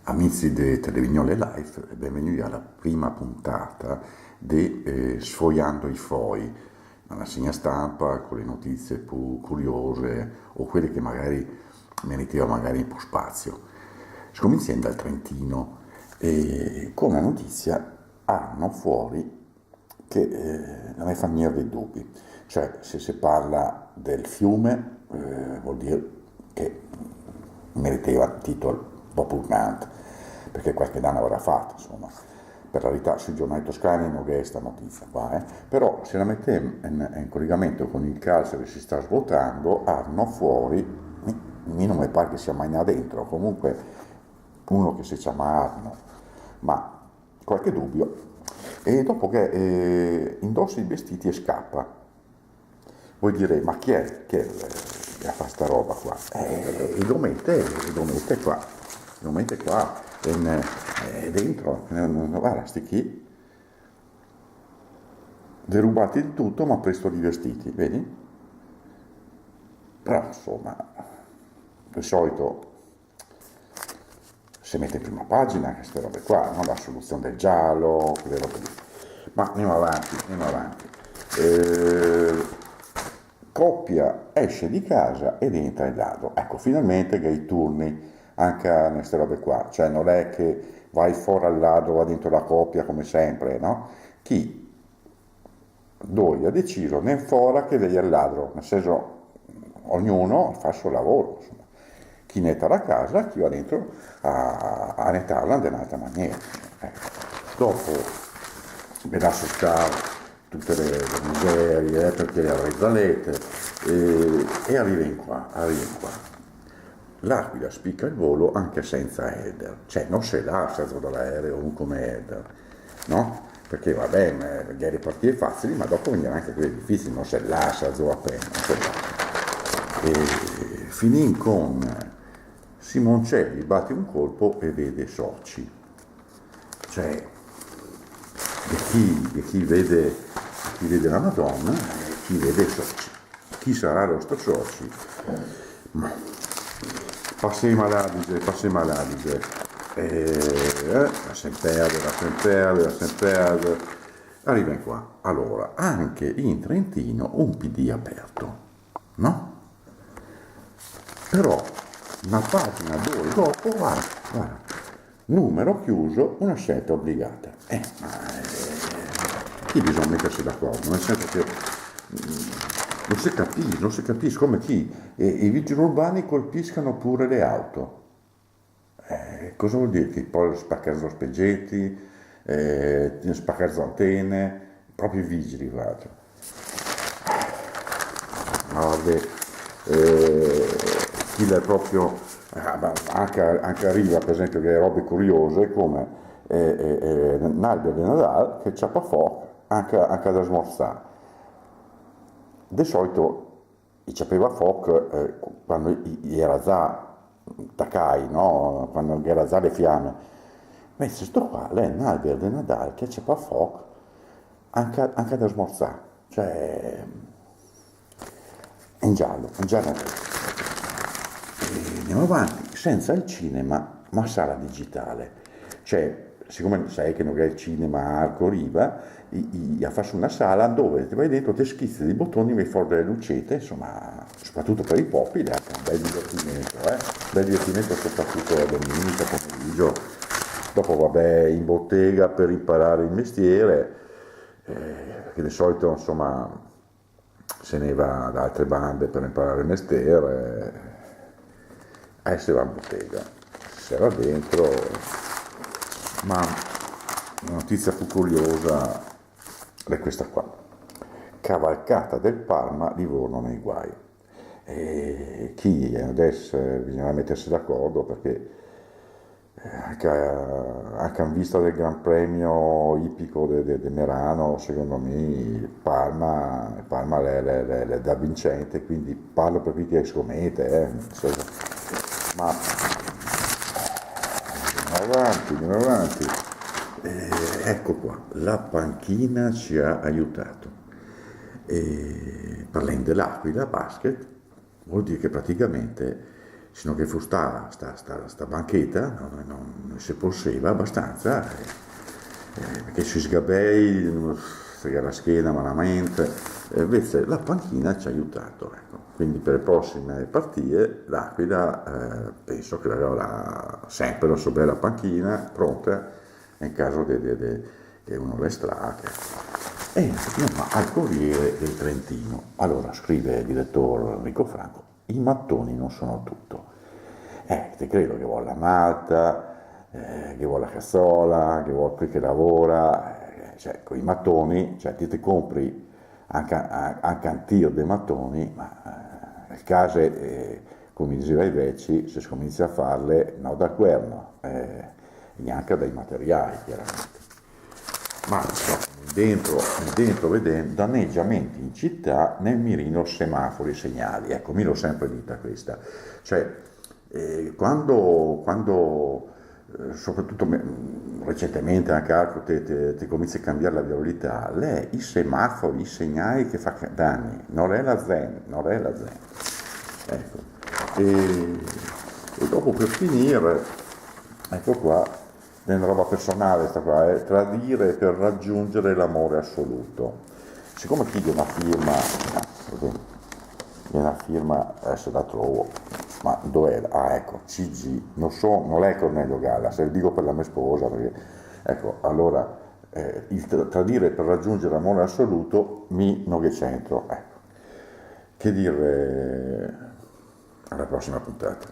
Amici di Televignole Live, benvenuti alla prima puntata di Sfogliando i Foi, una segna stampa con le notizie più curiose o quelle che magari meritevano magari un po' spazio. Scominciando dal Trentino e con una notizia hanno fuori che non mi fa niente dubbi, cioè se si parla del fiume vuol dire che meriteva il titolo un po' purgante, perché qualche danno avrà fatto, insomma. Per la verità sui giornali toscani non è questa notizia qua, però se la mettiamo in collegamento con il calcio che si sta svuotando, hanno fuori, non mi pare che sia mai là dentro, comunque uno che si chiama Arno, ma qualche dubbio, e dopo che indossa i vestiti e scappa, voi direi, ma chi è che fa sta roba qua? E lo mette qua, dentro, guarda, sti chi, derubati il tutto, ma presto di vestiti, vedi? Però, insomma, di solito si mette in prima pagina queste robe qua, no? La soluzione del giallo, quelle robe lì. Ma andiamo avanti. Coppia esce di casa ed entra il ladro. Ecco, finalmente che i turni anche a queste robe qua, cioè non è che vai fuori al ladro, va dentro la coppia come sempre, no? Chi doi ha deciso nel fora che veglia il ladro, nel senso ognuno fa il suo lavoro, insomma. Chi netta la casa, chi va dentro a nettarla in un'altra maniera. Ecco. Dopo ve la sottare tutte le miserie, perché le avrei zalette, e arrivi in qua. L'Aquila spicca il volo anche senza Eder, cioè non se l'ha salto dall'aereo un come Eder, no? Perché va bene, gli aerei partire facili, ma dopo vengono anche quelli difficili, non se l'ha salto appena, e finì con Simoncelli batte un colpo e vede Soci, cioè di chi vede la Madonna e chi vede Soci. Chi sarà lo sto Soci? Passiamo all'Adige, la Semperde, arriva qua. Allora, anche in Trentino un PD aperto, no? Però una pagina due dopo, guarda, numero chiuso, una scelta obbligata. Chi bisogna mettersi d'accordo? Nel senso che non si capisce come chi i vigili urbani colpiscano pure le auto. Cosa vuol dire? Che poi spaccano speggetti, spaccano antenne, proprio i vigili, guarda. Vabbè, chi è proprio, anche arriva per esempio che robe curiose come l'albero di Natale che c'ha fuoco anche da smorzare. Di solito i sapeva fuoco quando era già taccai, no? Quando era già le fiamme. Invece sto qua, è un albero di Natale che c'è fuoco anche da smorzare, cioè è in giallo. E andiamo avanti, senza il cinema, ma sala digitale. Cioè, siccome sai che non è il cinema a Arco Riva, ha fatto una sala dove ti vai dentro, ti schizzi dei bottoni, vai fuori delle lucette, insomma, soprattutto per i popoli, è un bel divertimento soprattutto la domenica pomeriggio. Dopo vabbè in bottega per imparare il mestiere, che di solito insomma se ne va da altre bande per imparare il mestiere, si va in bottega, si era dentro, ma la notizia più curiosa è questa qua: cavalcata del Parma, Livorno nei guai. E chi adesso bisogna mettersi d'accordo, perché anche in vista del Gran Premio ippico di Merano, secondo me il Parma è da vincente, quindi parlo per chi ti scommette, ma andiamo avanti. Ecco qua, la panchina ci ha aiutato. Parlando dell'Aquila basket, vuol dire che praticamente sino che fu sta banchetta, non si poseva abbastanza, perché si sgabei, frega la schiena malamente, invece la panchina ci ha aiutato, ecco. Quindi per le prossime partite l'Aquila penso che avrà sempre la sua bella panchina pronta in caso che uno le strache. E andiamo al Corriere del Trentino. Allora scrive il direttore Enrico Franco: i mattoni non sono tutto. Ti credo che vuole la malta, che vuole la cassola, che vuole qui che lavora, cioè con i mattoni, cioè ti compri anche un tiro dei mattoni, ma il caso è, come diceva i vecchi, se si comincia a farle non dal guerno, neanche dai materiali chiaramente. Ma dentro vedendo danneggiamenti in città nel mirino semafori segnali. Ecco, mi l'ho sempre dita questa. Cioè, quando soprattutto recentemente anche altro ti cominci a cambiare la viabilità, i semafori, i segnali che fa danni, non è la zen, non è la zen. Ecco. E dopo per finire, ecco qua, nella roba personale, sta qua, è tradire per raggiungere l'amore assoluto. Siccome qui di una firma, adesso la trovo, ma dov'è? Ah, ecco, CG, non è Cornelio Galla, se lo dico per la mia sposa, perché, ecco, allora, il tradire per raggiungere l'amore assoluto, non che c'entro, ecco. Che dire, alla prossima puntata.